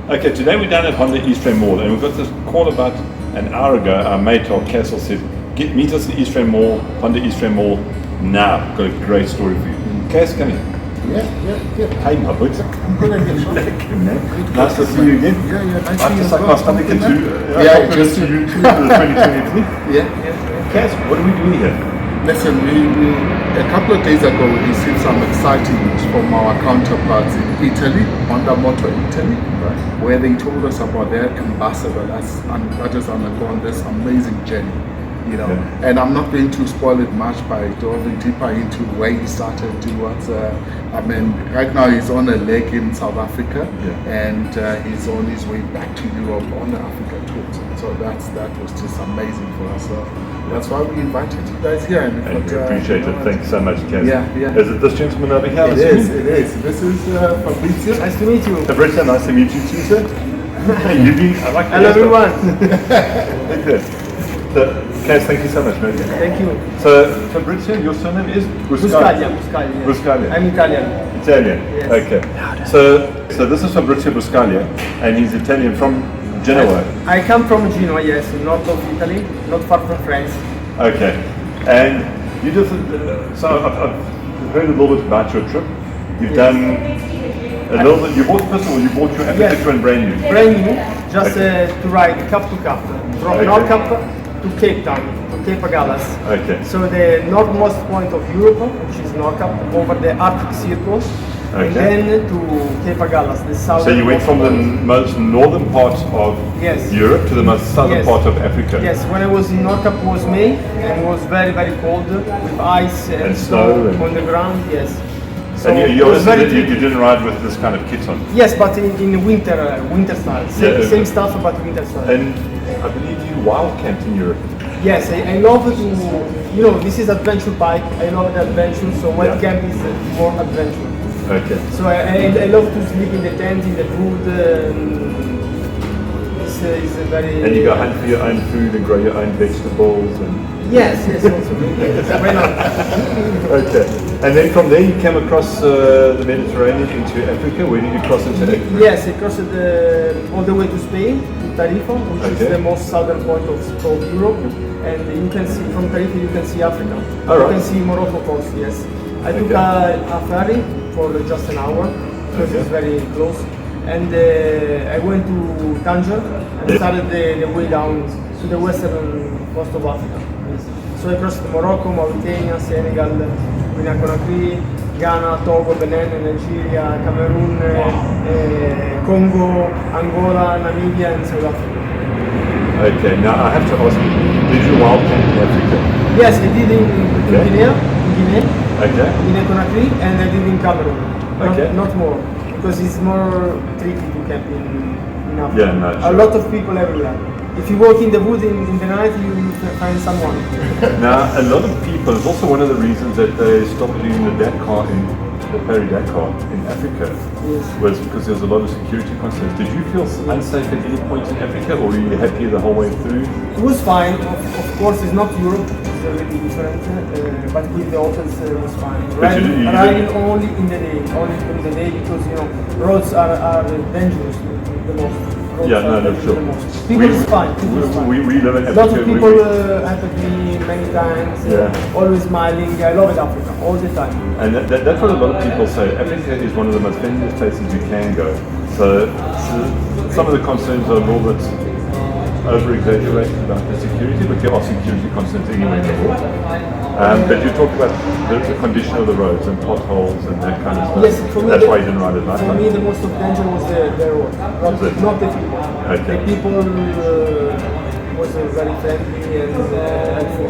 Okay, today we're down at Honda East Rand Mall, and we've got this call about an hour ago. Our mate Castle said, meet us at East Rand Mall, Honda East Rand Mall now. Got a great story for you. Cas, come here. Yeah. Hey, my boots. I'm good at this. Nice to see you again. Yeah, nice I to see you. just like my stomach too. Just to you too for the 2023. Yeah. Cas, what are we doing here? Listen, we a couple of days ago we received some exciting news from our counterparts in Italy, Honda Motor Italy, where they told us about their ambassador that has undergone this amazing journey. And I'm not going to spoil it much by delving deeper into where he started to right now he's on a leg in South Africa, and he's on his way back to Europe on the Africa Twin. So that was just amazing for us. So that's why we invited you guys here. And we appreciate it. Thanks so much, Cas. Yeah. Is it this gentleman over here? It is. This is Fabrizio. Nice to meet you. Fabrizio, nice to meet you too, sir. I like hello everyone. Okay. So, Cas, thank you so much, man. Thank you. So, Fabrizio, your surname is Buscaglia. Buscaglia. I'm Italian. Italian. Yes. Okay. So this is Fabrizio Buscaglia, and he's Italian from Genoa. I come from Genoa, yes, north of Italy, not far from France. Okay. And you just so I've heard a little bit about your trip. You've done a little bit. You bought you bought your Africa Twin brand new. Brand new, just to ride cup to cup from NordKapp to Cape Town, to Cape Agulhas. Okay. So the northmost point of Europe, which is NordKapp, over the Arctic Circle, and then to Cape Agulhas, the southern. So you went from the most northern part of Europe to the most southern part of Africa. Yes, when I was in NordKapp it was May, and it was very, very cold with ice and snow on the ground, yes. So and you didn't ride with this kind of kit on? Yes, but in winter style. Same stuff, but winter style. And I believe you wild camped in Europe. Yes, I love to, this is adventure bike, I love the adventure, so wet camp is more adventure. Okay. So I love to sleep in the tent, in the food, it's a very... And you go hunt for your own food and grow your own vegetables and... Yes, also. Why not? Okay. And then from there you came across the Mediterranean into Africa. Where did you cross into Africa? Yes, I crossed all the way to Spain, to Tarifa, which is the most southern point of Europe. And you can see, from Tarifa you can see Africa. You can see Morocco coast, yes. I took a ferry for just an hour, because it's very close. And I went to Tangier and started the way down to the western coast of Africa. So I crossed Morocco, Mauritania, Senegal, Conakry, Ghana, Togo, Benin, Nigeria, Cameroon, Congo, Angola, Namibia, and South Africa. Okay, now I have to ask you, did you wild camp in Africa? Yes, I did in Guinea, Guinea Conakry, and I did in Cameroon. Not more, because it's more tricky to camp in Africa. Yeah, a lot of people everywhere. If you walk in the woods in the night, you find someone. Now, a lot of people, it's also one of the reasons that they stopped doing the Paris-Dakar in Africa, was because there's a lot of security concerns. Did you feel unsafe at any point in Africa, or were you happy the whole way through? It was fine. Of course, it's not Europe, it's really different, but with the opens it was fine. Riding only in the day, because roads are dangerous the most. Yeah, no, sure. People is fine. We live in Africa. Lots of people have me many times, always smiling. I love it, Africa, all the time. And that's what a lot of people say. Africa is one of the most friendliest places you can go. So some of the concerns are a little bit over-exaggerated about the security, but there are security concerns anywhere in the world. But you talk about the condition of the roads and potholes and that kind of stuff. Yes, for me, that's why you didn't ride at night. For me, the most of danger was the road, not the people. Okay. The people was very friendly and helpful.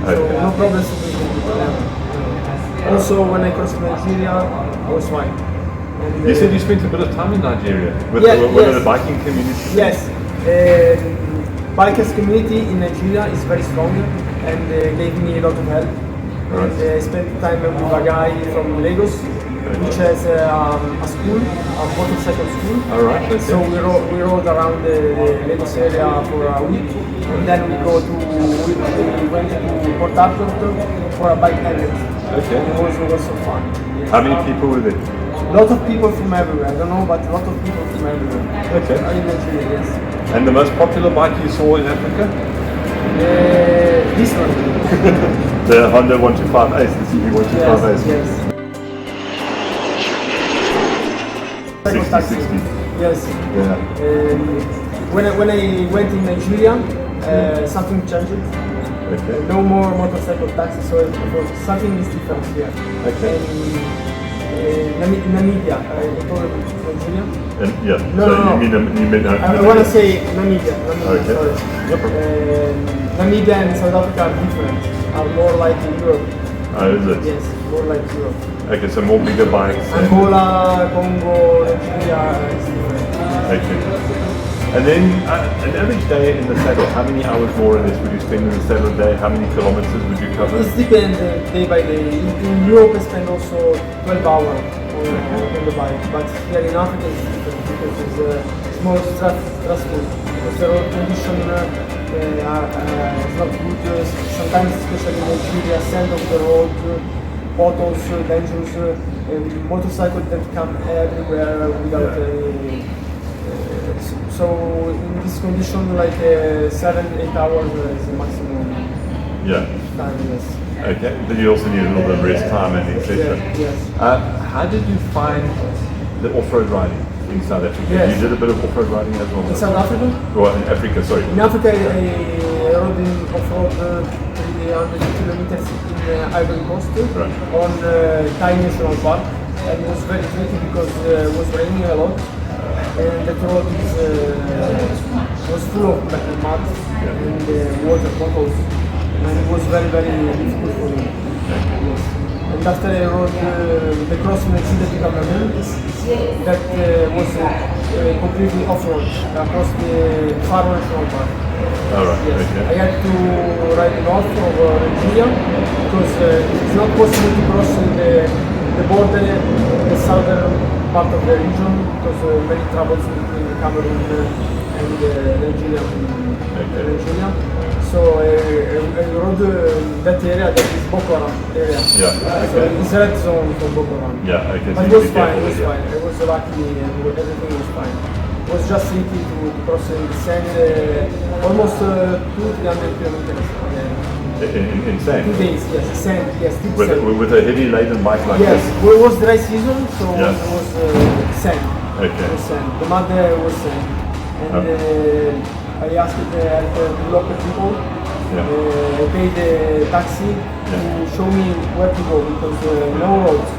So no problems with the people. Also, when I crossed Nigeria, I was fine. And, you said you spent a bit of time in Nigeria with one of the biking communities. Yes. Bikers community in Nigeria is very strong and gave me a lot of help. And I spent time with a guy from Lagos, which has a school, a motorcycle school. So we rode around the Lagos area for a week, and then we went to Port Harcourt for a bike event. Okay. It was so fun. How many people were there? A lot of people from everywhere. I don't know, but a lot of people from everywhere. Okay. In Nigeria, yes. And the most popular bike you saw in Africa? This one. The Honda 125 Ace, the CB125 Ace. Yes. 60. Yes. Yeah. When I went in Nigeria, something changed. Okay. No more motorcycle taxis, so something is different here. Okay. Namibia, I told you Nigeria. Yeah. No, so no. You mean I want to say Namibia. Okay. Sorry. No problem. Namibia and South Africa are different. Are more like Europe. Oh, is it? Yes, more like Europe. Okay, so more bigger bikes. Angola, Congo, Nigeria is different. Okay. And then an average day in the saddle, how many hours more or less would you spend in the saddle a day? How many kilometers would you cover? It depends day by day. In Europe, I spend also 12 hours on the bike, but here in Africa it's different because it's more stressful. Because the road condition is not good. Sometimes, especially in Nigeria, sand of the road, potholes, dangerous, motorcycles that come everywhere without so in this condition, like 7-8 hours is the maximum time, yes. Okay, but you also need a little bit of rest time and etc. Yes. How did you find the off-road riding in South Africa? Yes. You did a bit of off-road riding as well? In South Africa? Well, in Africa, sorry. In Africa, I rode in off-road 300 kilometers in Ivory Coast on Thai National Park, and it was very tricky because it was raining a lot. And the road was full of mud and water bottles, and it was very, very difficult for me. Yes. And after I rode the crossing of the Cameroon, that was completely off-road across the Far National Park. All right. Yes. Okay. I had to ride north of Nigeria because it's not possible to cross the border, the southern part of the region, because many troubles between Cameroon and Nigeria. So I rode that area, that is Boko Haram area. Yeah. So it's red zone for Boko Haram. Yeah. Okay. But so it was fine. It was yeah. fine. I was lucky, and everything was fine. It was just tricky to cross the sand, almost 200-300 kilometers. In sand? 2 days, yes, sand, yes, deep With, sand. with a heavy laden bike like Yes, this? well, it was dry season, so Yeah. it was sand. Okay. It was sand. The mud was sand. And I asked the local people, I paid the taxi to show me where to go, because no roads.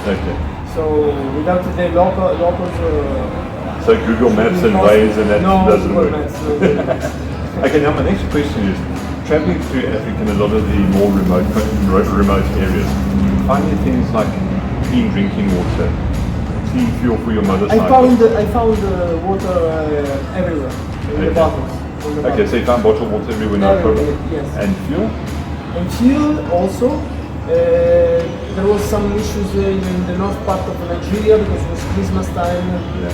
Okay. So without the locals... So Google Maps and Waze and that doesn't work? No Google Maps. Okay, now my next question is, traveling through Africa and a lot of the more remote areas, finding things like clean drinking water, clean fuel for your motorcycle. I found water everywhere, in the bottles. Okay, so you found bottled water everywhere, no problem? Yes. And fuel? And fuel also, there was some issues in the north part of Nigeria because it was Christmas time,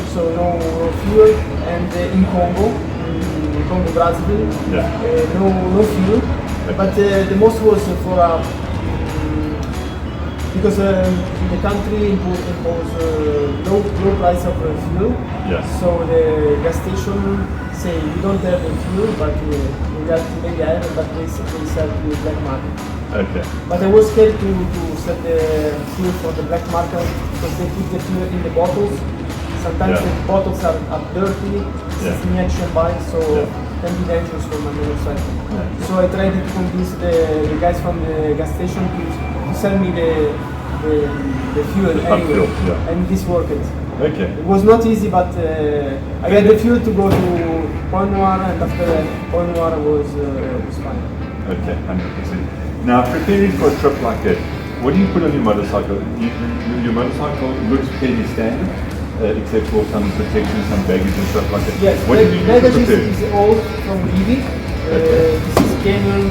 so no fuel, and in Congo, Brazil, no fuel, but the most was for because the country imposed low price of fuel, so the gas station say we don't have the fuel, but we have to maybe have, but they sell to the black market. Okay. But I was scared to sell the fuel for the black market because they put the fuel in the bottles. Sometimes the bottles are dirty, it's an action bike, so it can be dangerous for my motorcycle. So I tried to convince the guys from the gas station to sell me the fuel anyway, and this worked. Okay. It was not easy, but I had the fuel to go to Point Noir, and after Point Noir was fine. Okay, 100%. Now, preparing for a trip like that, what do you put on your motorcycle? Your motorcycle looks fairly standard, except for some protection, some baggage and stuff like that. Yes, what do you baggage is all from Vivi. This is Canyon,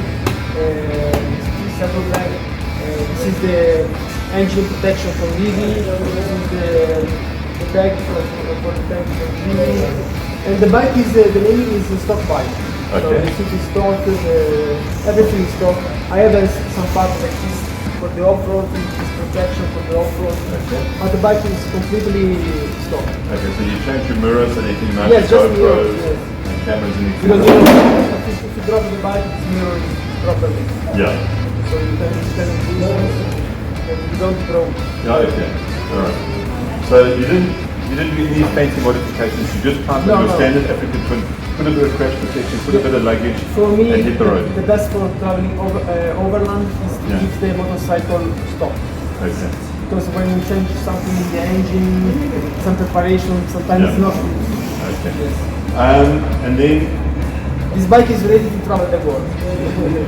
this is Saddlebag, this is the engine protection from Vivi, this is the bag for the tank from Vivi. And the bike is, the name is a stock bike. So the seat is stock, everything is stock. I have some parts like this, for the off-road, it's protection for the off-road. Okay. But the bike is completely stopped. Okay, so you change your mirrors and anything mounted Yes, just GoPros mirrors, yes. and cameras and Because anything. if you drop the bike, it's mirrored properly. Yeah. So you can you don't throw. Yeah, okay. Alright. So you didn't do any fancy modifications, you just pumped No, your no. standard African Twin, put a bit of crash protection, put a bit of luggage, For me, and hit the road. the best for traveling overland is to Yeah. keep the motorcycle stop. Okay. Because when you change something in the engine, some preparation, sometimes Yeah. it's not good. Okay. Yes. And then, This bike is ready to travel the world.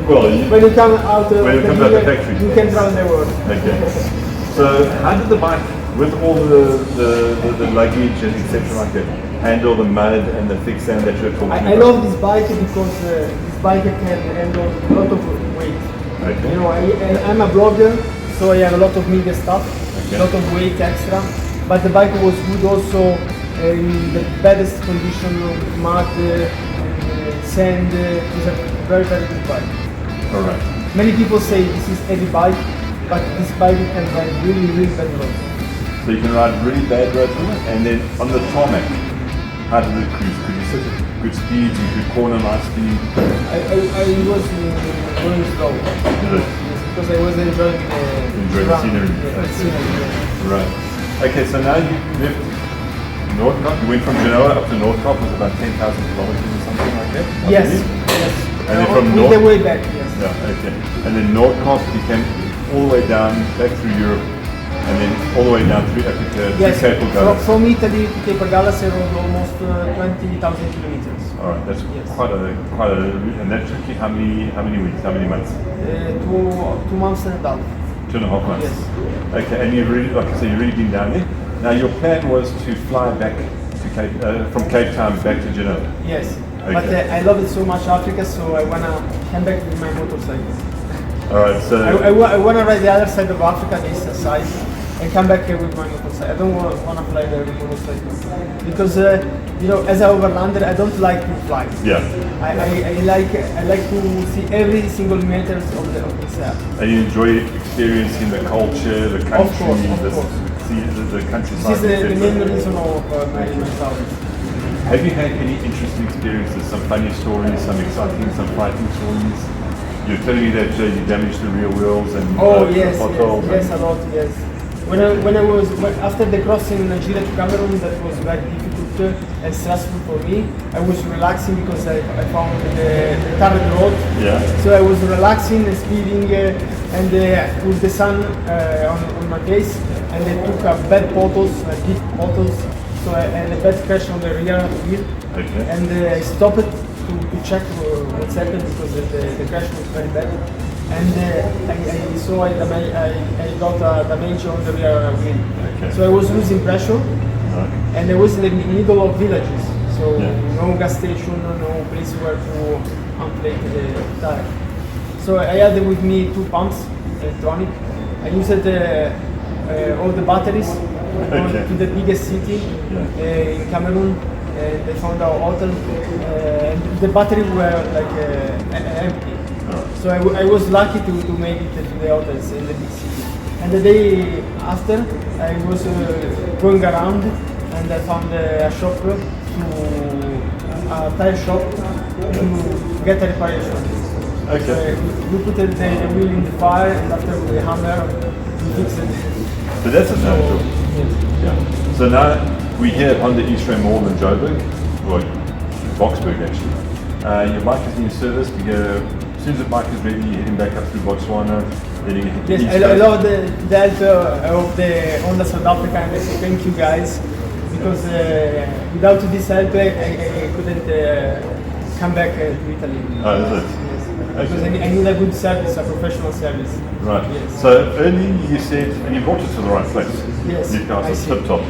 well, When you come out of When it comes out the factory. you can travel the world. okay. So how did the bike, with all the luggage and etc. like that, handle the mud and the thick sand that you're talking I about? love this bike because this bike can handle a lot of weight. Okay. You know, I'm a blogger, so I have a lot of media stuff, Okay. a lot of weight extra. But the bike was good also in the baddest condition, mud, sand. It's a very, very good bike. Alright. Many people say this is heavy bike, but this bike can ride really, really bad roads. So you can ride really bad roads with it, and then on the tarmac, how did it cruise? Could you sit at good speeds, you could corner nicely? I was going slow. Did it? Yes, because I was enjoying Enjoying the scenery. Yeah, Okay. scenery, yeah. Right. Okay, so now you left NordKapp, you went from Genoa up to NordKapp, was about 10,000 kilometers or something like that? I Yes, believe? yes. And then from with the way back, yes. Yeah, okay. And then NordKapp, you came all the way down, back through Europe, and then all the way down through Africa, Yes, through Cape Agulhas. from Italy to Cape Agulhas, I rode almost 20,000 kilometers. Alright, that's Yes. quite a route, and that took you how many weeks, how many months? 2 months and a half. 2.5 months. Yes. Okay, and you've really, like I said, you've really been down there. Now your plan was to fly back to from Cape Town back to Genoa. Yes, Okay. but I love it so much Africa, so I wanna come back with my motorcycle. Alright, so I wanna ride the other side of Africa, this side, and come back here with my motorcycle. I don't wanna fly there with motorcycle because you know, as an overlander, I don't like to fly. yeah, I like to see every single meter of this app. and you enjoy experiencing the culture, the country, Of course. see the countryside. This is the etc. main reason of my travel. Have you had any interesting experiences? Some funny stories, some exciting, some frightening stories? You're telling me that you damaged the rear wheels and Oh the yes, potholes yes, a lot, yes. When I was after the crossing Nigeria to Cameroon, that was very difficult and stressful for me. I was relaxing because I found the tarred road. Yeah. So I was relaxing and speeding, and with the sun on my face, and I took bad photos, deep photos. So I had a bad crash on the rear wheel, Okay. and I stopped to check what's happened because the crash was very bad. And I saw I got a damage on the rear wheel. Okay. So I was losing pressure, Right. and I was in the middle of villages. So Yeah. no gas station, no place where to inflate the tire. So I had with me 2 pumps, electronic. I used all the batteries. I went Okay. to the biggest city Yeah. in Cameroon. And I found our hotel, and the battery were like empty. So I was lucky to make it to the hotels in the big city. And the day after, I was going around and I found a shop a tire shop to get a reparation. Okay. So we put the wheel in the fire, and after the hammer, we fixed it. So that's a natural. Yes. Yeah. So now we're here at Honda East Rand Mall in Joburg, or Boksburg actually. Your bike is being serviced. You go, as soon as the bike is ready, you're heading back up through Botswana, then you hit the Yes, East I Coast. love the help of the Honda South Africa, and I say thank you guys, because without this help I couldn't come back to Italy. Oh, is it? Yes. Because Okay. I need a good service, a professional service. Right. Yes. So earlier you said, and you brought us to the right place. Yes, Newcastle, I see. tip top.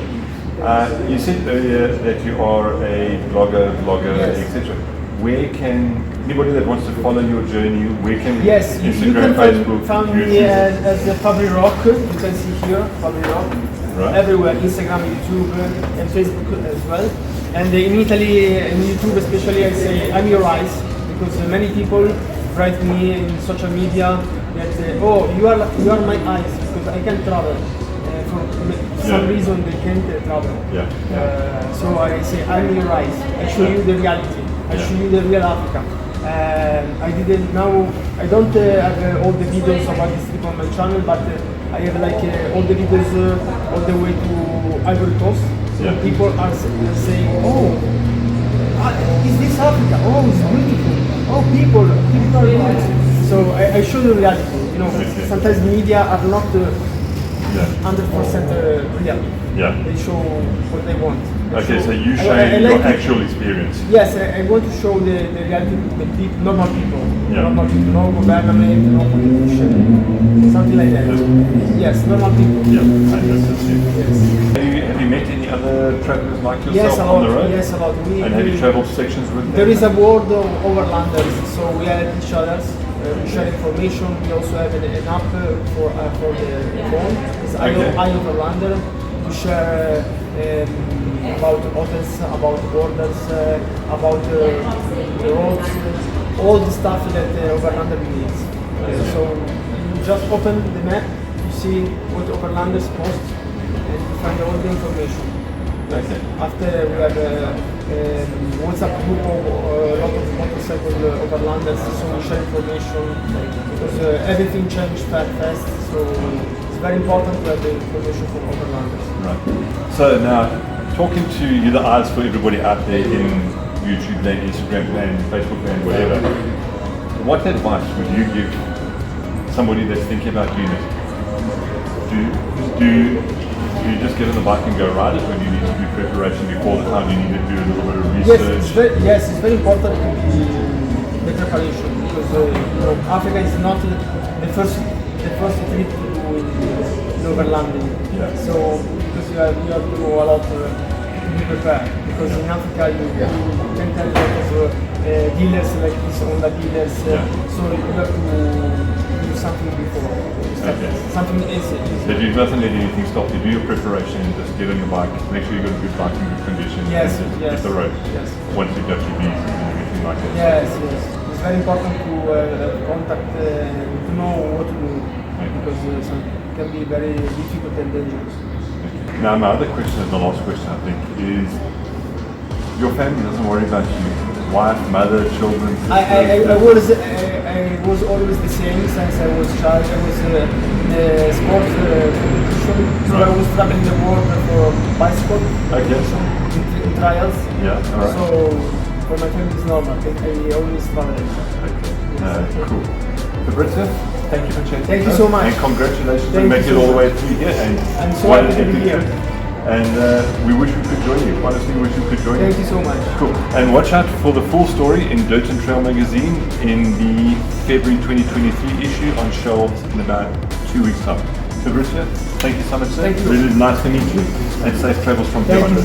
You said earlier that you are a blogger, Yes. etc. Where can anybody that wants to follow your journey? Where can Yes, you Instagram, can Facebook, find me YouTube? as the Fabri Rock. You can see here, Fabri Rock. Right. Everywhere, Instagram, YouTube, and Facebook as well. And in Italy, in YouTube especially, I say I'm your eyes, because many people write me in social media that oh, you are my eyes because I can travel. For some reason they can't travel. So I say I'm your eyes. I show you the reality. I show you the real Africa. I didn't now. I don't have all the videos about this trip on my channel, but I have like all the videos all the way to Ivory Coast. So people are saying, oh, is this Africa? Oh, it's beautiful. Oh, people are good. So I show the reality. You know, sometimes media are not 100% real. They show what they want. Okay, so you show your actual experience. Yes, I want to show the reality of the people, normal people. Normal people, no government, no politician, something like that. Yes, normal people. Have you met any other travelers like yourself on the road? Yes, a lot. And have you traveled sections with them? There is a board of overlanders, so we help each other. We share information. We also have an app for the phone. It's iOverlander. We share about hotels, about borders, about the roads, all the stuff that overlander needs. So you just open the map, you see what overlanders post, and you find all the information. After we have WhatsApp group of a lot of motorcycle overlanders, so we share information because everything changed fast. So it's very important to have the information from overlanders. Right. So now, talking to you, the eyes for everybody out there in YouTube land, Instagram land, Facebook land, whatever. What advice would you give somebody that's thinking about doing it? Do you just get on the bike and go ride it, or do you need to do preparation before the time? You need to do a little bit of research? Yes, it's very important to be the preparation because Africa is not the first trip to do in overlanding. So because you have to do a lot to be prepared. Because in Africa you can tell a lot of dealers like this Honda dealers. So you have to do something before. Something easy. But you mustn't let anything stop you. Do your preparation, just get on your bike, make sure you got a good bike in good condition, and just hit the road. Once you've got your visas and everything like that. Yes. It's very important to contact, to know what to do, because it can be very difficult and dangerous. Now my other question, and the last question I think, is your family doesn't worry about you? Wife, mother, children? I was always the same since I was child. I was in the sports competition, so I was traveling the world for bicycle in trials. So for my family it's normal. I always travel. Cool. Fabrizio, thank you for chatting. Thank you so much. And congratulations on making it all the way through here. And I'm so happy to be here. And we wish we could join you. Honestly, we wish we could join you. Thank you so much. Cool. And watch out for the full story in Dirt and Trail magazine in the February 2023 issue on shelves in about 2 weeks' time. Fabrizio, thank you so much, sir. Thank you. Really nice to meet you. And safe travels from here on.